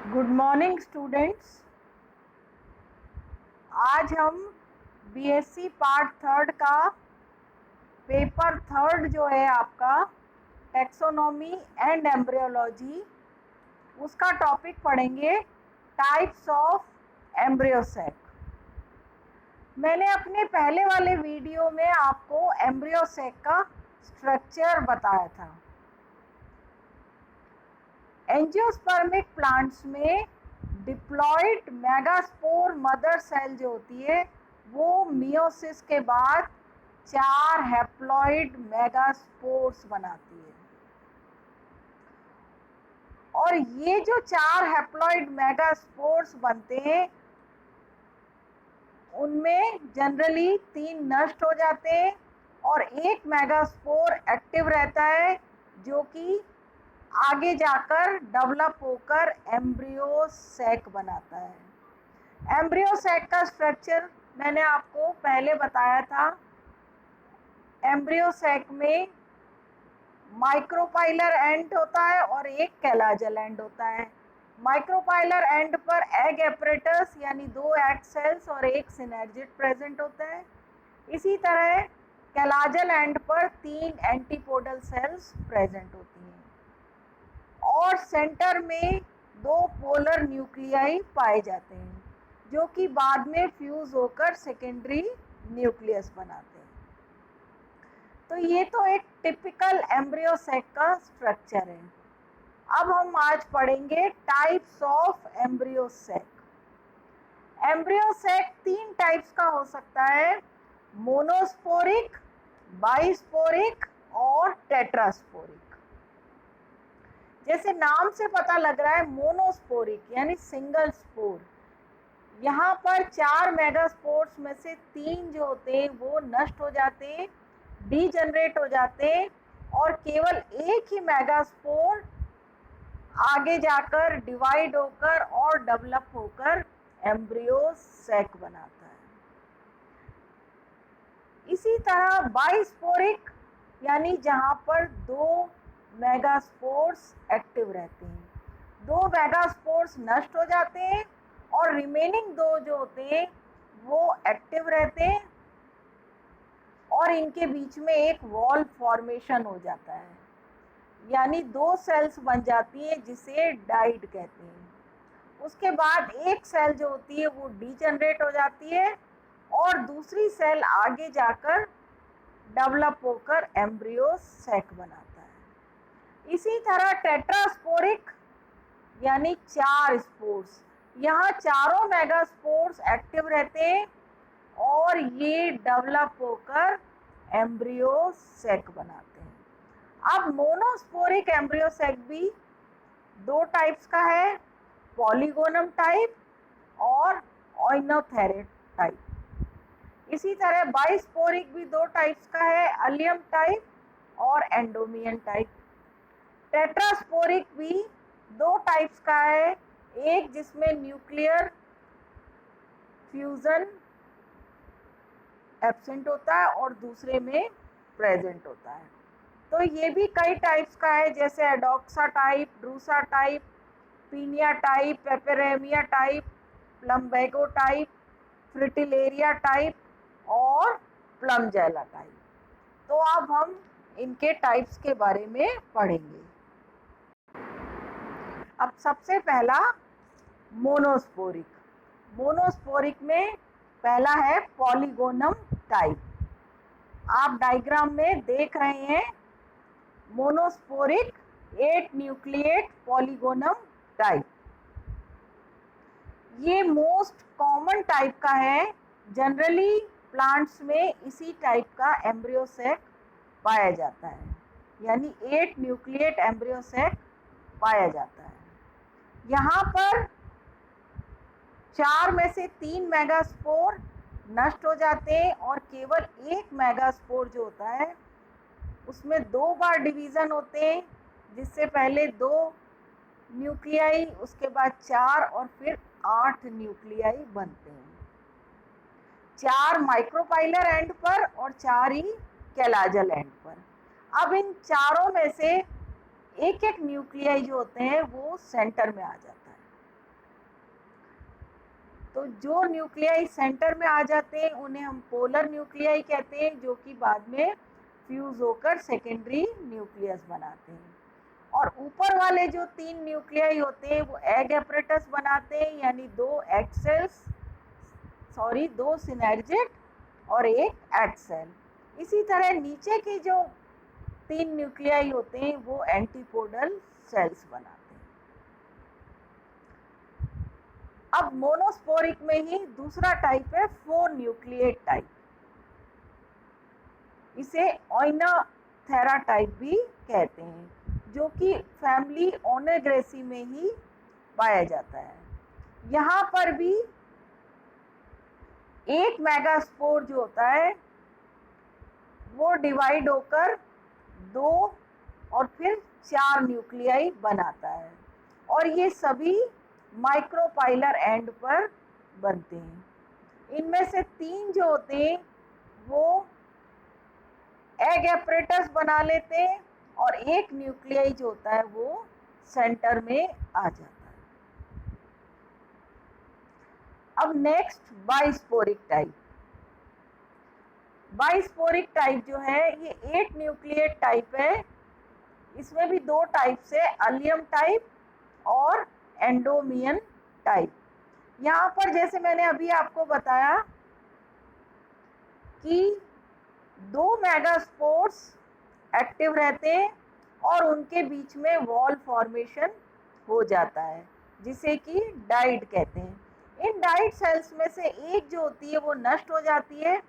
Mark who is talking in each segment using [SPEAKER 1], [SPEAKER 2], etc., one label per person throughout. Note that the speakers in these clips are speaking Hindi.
[SPEAKER 1] Good morning students. आज हम बीएससी पार्ट थर्ड का पेपर थर्ड जो है आपका टैक्सोनॉमी एंड एम्ब्रियोलॉजी, उसका टॉपिक पढ़ेंगे टाइप्स ऑफ एम्ब्रियोसेक। मैंने अपने पहले वाले वीडियो में आपको एम्ब्रियोसेक का स्ट्रक्चर बताया था। एंजियोस्पर्मिक प्लांट्स में डिप्लॉइड मेगास्पोर मदर सेल जो होती है वो मियोसिस के बाद 4 हैप्लॉइड मेगास्पोर्स बनाती है। और ये जो 4 हैप्लॉइड मेगास्पोर्स बनते हैं उनमें जनरली 3 नष्ट हो जाते हैं और एक मेगास्पोर एक्टिव रहता है जो कि आगे जाकर डेवलप होकर एम्ब्रियोसेक बनाता है। एम्ब्रियोसेक का स्ट्रक्चर मैंने आपको पहले बताया था। एम्ब्रियोसेक में माइक्रोपाइलर एंड होता है और एक कैलाजल एंड होता है। माइक्रोपाइलर एंड पर एग एपरेटस यानी 2 एग सेल्स और एक सिनर्जिड प्रेजेंट होता है। इसी तरह कैलाजल एंड पर 3 एंटीपोडल सेल्स प्रेजेंट होती हैं और सेंटर में 2 पोलर न्यूक्लियाई पाए जाते हैं जो कि बाद में फ्यूज होकर सेकेंडरी न्यूक्लियस बनाते हैं। तो ये तो एक टिपिकल एम्ब्रियोसेक का स्ट्रक्चर है। अब हम आज पढ़ेंगे types of embryo sac. Embryo sac 3 types का हो सकता है, मोनोस्पोरिक, बाइस्पोरिक और टेट्रास्पोरिक। जैसे नाम से पता लग रहा है मोनोस्पोरिक यानी सिंगल स्पोर, यहाँ पर 4 मेगास्पोर्स में से 3 जो होते हैं वो नष्ट हो जाते हैं, डीजनरेट हो जाते हैं और केवल एक ही मेगास्पोर आगे जाकर डिवाइड होकर और डेवलप होकर एम्ब्रियोसेक बनाता है। इसी तरह बाइस्पोरिक यानी जहाँ पर 2 मेगास्पोर्स एक्टिव रहते हैं, 2 मेगास्पोर्स नष्ट हो जाते हैं और रिमेनिंग 2 जो होते हैं वो एक्टिव रहते हैं और इनके बीच में एक वॉल फॉर्मेशन हो जाता है, यानी 2 सेल्स बन जाती है जिसे डाइड कहते हैं। उसके बाद एक सेल जो होती है वो डीजनरेट हो जाती है और दूसरी सेल आगे जाकर डेवलप होकर एम्ब्रियोसेक बनाता है। इसी तरह टेट्रास्पोरिक यानी 4 स्पोर्स, यहाँ चारों मेगास्पोर्स एक्टिव रहते हैं और ये डेवलप होकर एम्ब्रियोसेक बनाते हैं। अब मोनोस्पोरिक एम्ब्रियोसेक भी 2 टाइप्स का है, पॉलीगोनम टाइप और ओइनोथेरेट टाइप। इसी तरह बाइस्पोरिक भी 2 टाइप्स का है, अलियम टाइप और एंडोमियन टाइप। टेट्रास्पोरिक भी 2 टाइप्स का है, एक जिसमें न्यूक्लियर फ्यूजन एब्सेंट होता है और दूसरे में प्रेजेंट होता है। तो ये भी कई टाइप्स का है, जैसे Adoxa type, Drusa type, Penaea type, Peperomia type, Plumbago type, Fritillaria type और प्लमजेला टाइप। तो अब हम इनके टाइप्स के बारे में पढ़ेंगे। अब सबसे पहला मोनोस्पोरिक। मोनोस्पोरिक में पहला है पॉलीगोनम टाइप। आप डायग्राम में देख रहे हैं मोनोस्पोरिक 8 न्यूक्लिएट पॉलीगोनम टाइप। ये मोस्ट कॉमन टाइप का है, जनरली प्लांट्स में इसी टाइप का एम्ब्रियोसेक पाया जाता है, यानी 8 न्यूक्लिएट एम्ब्रियोसेक पाया जाता है। यहाँ पर 4 में से 3 मेगास्पोर नष्ट हो जाते हैं और केवल एक मेगास्पोर जो होता है उसमें 2 बार डिवीज़न होते हैं, जिससे पहले 2 न्यूक्लियाई, उसके बाद 4 और फिर 8 न्यूक्लियाई बनते हैं, 4 माइक्रोपाइलर एंड पर और 4 ही कैलाजल एंड पर। अब इन चारों में से एक एक न्यूक्लियाई जो होते हैं वो सेंटर में आ जाता है। तो जो न्यूक्लियाई सेंटर में आ जाते हैं उन्हें हम पोलर न्यूक्लियाई कहते हैं, जो कि बाद में फ्यूज होकर सेकेंडरी न्यूक्लियस बनाते हैं। और ऊपर वाले जो 3 न्यूक्लियाई होते हैं वो एग एपरेटस बनाते हैं, यानी 2 सिनर्जिड और एक एग सेल। इसी तरह नीचे के जो 3 न्यूक्लियाई होते हैं वो एंटीपोडल सेल्स बनाते हैं। अब मोनोस्पोरिक में ही दूसरा टाइप है 4 न्यूक्लिएट टाइप। इसे ओइनोथेरा टाइप भी कहते हैं, जो कि फैमिली ओनेग्रेसी में ही पाया जाता है। यहाँ पर भी एक मेगास्पोर जो होता है वो डिवाइड होकर 2 और फिर 4 न्यूक्लियाई बनाता है, और ये सभी माइक्रोपाइलर एंड पर बनते हैं। इनमें से 3 जो होते हैं वो एग एपरेटस बना लेते हैं, और एक न्यूक्लियाई जो होता है वो सेंटर में आ जाता है। अब नेक्स्ट बाइस्पोरिक टाइप। बाइस्पोरिक टाइप जो है ये 8 न्यूक्लिएट टाइप है। इसमें भी 2 टाइप्स है, अलियम टाइप और एंडोमियन टाइप। यहाँ पर जैसे मैंने अभी आपको बताया कि 2 मेगास्पोर्स एक्टिव रहते हैं और उनके बीच में वॉल फॉर्मेशन हो जाता है, जिसे कि डाइड कहते हैं। इन डाइड सेल्स में से एक जो होती है वो नष्ट हो जाती है,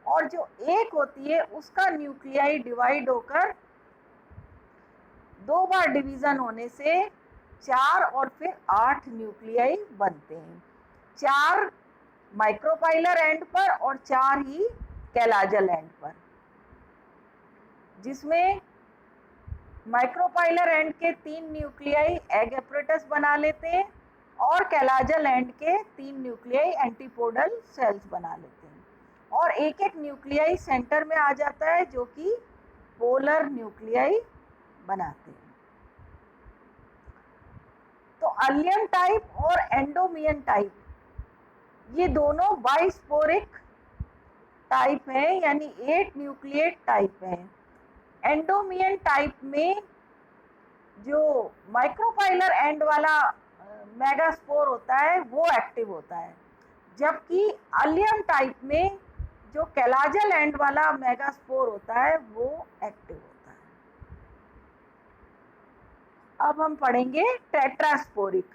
[SPEAKER 1] और जो एक होती है उसका न्यूक्लियाई डिवाइड होकर 2 बार डिवीजन होने से 4 और फिर 8 न्यूक्लियाई बनते हैं। 4 माइक्रोपाइलर एंड पर और 4 ही कैलाजल एंड पर, जिसमें माइक्रोपाइलर एंड के 3 न्यूक्लियाई एग एपरेटस बना लेते हैं और कैलाजल एंड के 3 न्यूक्लियाई एंटीपोडल सेल्स बना लेते हैं, और एक एक न्यूक्लियाई सेंटर में आ जाता है जो कि पोलर न्यूक्लियाई बनाते हैं। तो अलियम टाइप और एंडोमियन टाइप ये दोनों बाइस्पोरिक टाइप है, यानी 8 न्यूक्लिएट टाइप है। एंडोमियन टाइप में जो माइक्रोपाइलर एंड वाला मेगास्पोर होता है वो एक्टिव होता है, जबकि अलियम टाइप में जो कैलाजल एंड वाला मेगास्पोर होता है वो एक्टिव होता है। अब हम पढ़ेंगे टेट्रास्पोरिक,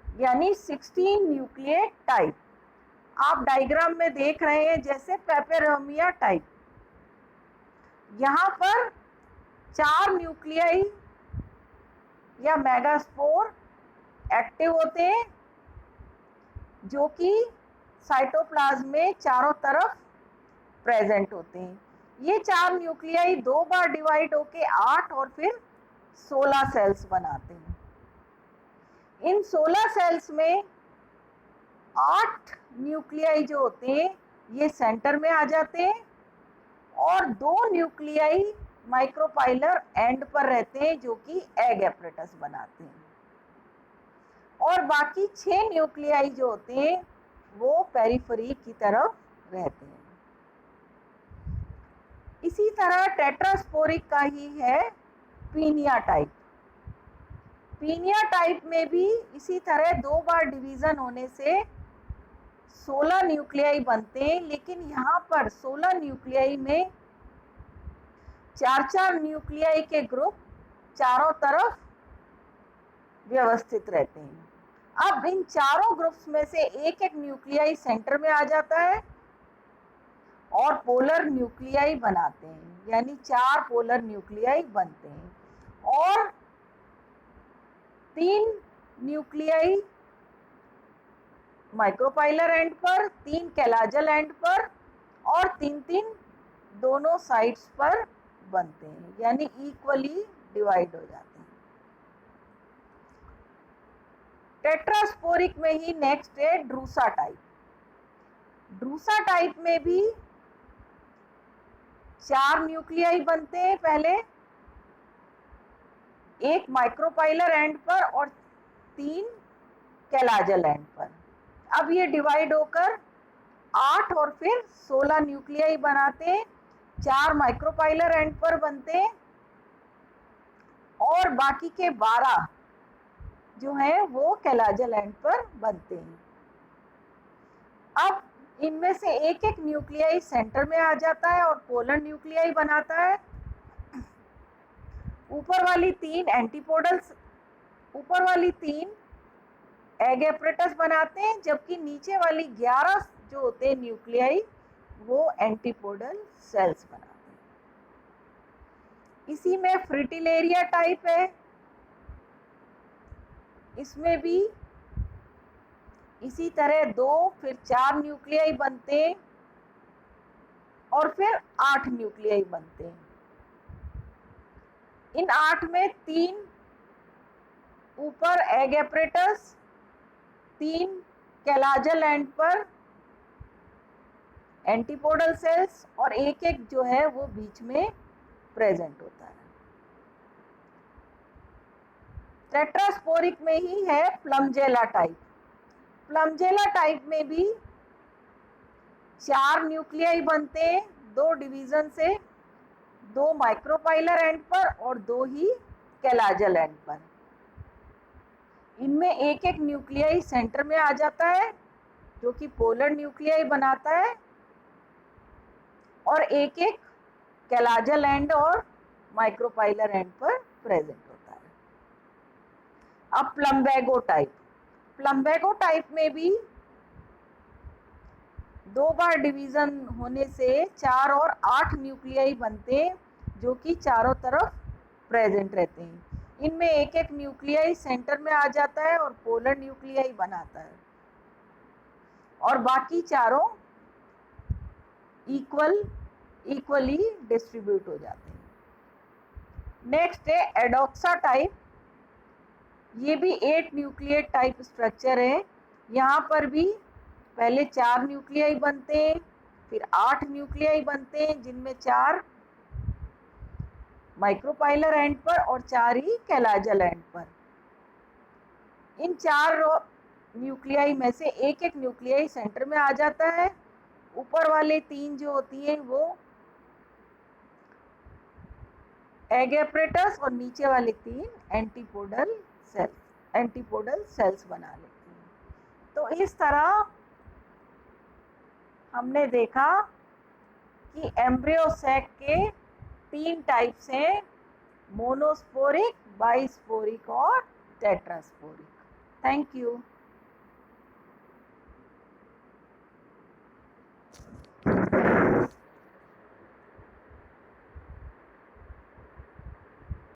[SPEAKER 1] यानी 16 न्यूक्लिएट टाइप। आप डायग्राम में देख रहे हैं जैसे पेपेरोमिया टाइप। यहाँ पर 4 न्यूक्लियाई या मेगास्पोर एक्टिव होते हैं, जो कि साइटोप्लाज्म में चारों तरफ प्रेजेंट होते हैं। ये 4 न्यूक्लियाई 2 बार डिवाइड होके 8 और फिर 16 सेल्स बनाते हैं। इन 16 सेल्स में 8 न्यूक्लियाई जो होते हैं ये सेंटर में आ जाते हैं, और 2 न्यूक्लियाई माइक्रोपाइलर एंड पर रहते हैं जो कि एग एपरेटस बनाते हैं, और बाकी 6 न्यूक्लियाई जो होते हैं वो पेरिफेरी की तरफ रहते हैं। इसी तरह टेट्रास्पोरिक का ही है पीनिया टाइप। पीनिया टाइप में भी इसी तरह 2 बार डिवीजन होने से 16 न्यूक्लियाई बनते हैं, लेकिन यहाँ पर 16 न्यूक्लियाई में 4-4 न्यूक्लियाई के ग्रुप चारों तरफ व्यवस्थित रहते हैं। अब इन चारों ग्रुप्स में से एक एक न्यूक्लियाई सेंटर में आ जाता है और पोलर न्यूक्लियाई बनाते हैं, यानी 4 पोलर न्यूक्लियाई बनते हैं, और 3 न्यूक्लियाई माइक्रोपाइलर एंड पर, 3 कैलाजल एंड पर, और 3-3 दोनों साइड्स पर बनते हैं, यानी इक्वली डिवाइड हो जाते हैं। टेट्रास्पोरिक में ही नेक्स्ट है ड्रूसा टाइप। ड्रूसा टाइप में भी 4 न्यूक्लियाई बनते हैं पहले, एक माइक्रोपाइलर एंड पर और 3 कैलाजल एंड पर, अब ये डिवाइड होकर 8 और फिर 16 न्यूक्लियाई बनाते हैं, 4 माइक्रोपाइलर एंड पर बनते हैं और बाकी के 12 जो है वो कैलाजल एंड पर बनते हैं। अब इनमें से एक एक न्यूक्लियाई सेंटर में आ जाता है और पोलर न्यूक्लियाई बनाता है। ऊपर वाली 3 एंटीपोडल्स, ऊपर वाली 3 एग एपरेटस बनाते हैं, जबकि नीचे वाली 11 जो होते हैं न्यूक्लियाई वो एंटीपोडल सेल्स बनाते हैं। इसी में फ्रिटिलेरिया टाइप है, इसमें भी इसी तरह 2 फिर 4 न्यूक्लियाई बनते हैं और फिर 8 न्यूक्लियाई बनते हैं। इन 8 में 3 ऊपर एग एपरेटस, 3 कैलाजल एंड पर एंटीपोडल सेल्स और एक एक जो है वो बीच में प्रेजेंट होता है। टेट्रास्पोरिक में ही है प्लमजेला टाइप। प्लमजेला टाइप में भी 4 न्यूक्लियाई बनते हैं, 2 डिवीजन से, 2 माइक्रोपाइलर एंड पर और 2 ही कैलाजल एंड पर। इनमें एक एक न्यूक्लियाई सेंटर में आ जाता है जो कि पोलर न्यूक्लियाई बनाता है और एक एक कैलाजल एंड और माइक्रोपाइलर एंड पर प्रेजेंट होता है। अब प्लम्बैगो टाइप, प्लम्बैगो टाइप में भी 2 बार डिवीजन होने से 4 और 8 न्यूक्लियाई बनते हैं जो कि चारों तरफ प्रेजेंट रहते हैं। इनमें एक एक न्यूक्लियाई सेंटर में आ जाता है और पोलर न्यूक्लियाई बनाता है और बाकी चारों इक्वली डिस्ट्रीब्यूट हो जाते हैं। नेक्स्ट है एडोक्सा टाइप। ये भी 8 न्यूक्लिएट टाइप स्ट्रक्चर है। यहाँ पर भी पहले 4 न्यूक्लियाई बनते हैं, फिर 8 न्यूक्लियाई बनते हैं जिनमें 4 माइक्रोपाइलर एंड पर और 4 ही कैलाजल एंड पर। इन 4 न्यूक्लियाई में से एक एक न्यूक्लियाई सेंटर में आ जाता है। ऊपर वाले 3 जो होती हैं वो एग एपरेटस और नीचे वाले 3 एंटीपोडल सेल्स बना लेती हैं। तो इस तरह हमने देखा कि एम्ब्रियो सैक के 3 टाइप्स हैं, मोनोस्पोरिक, बाइस्पोरिक और टेट्रास्पोरिक। Thank you.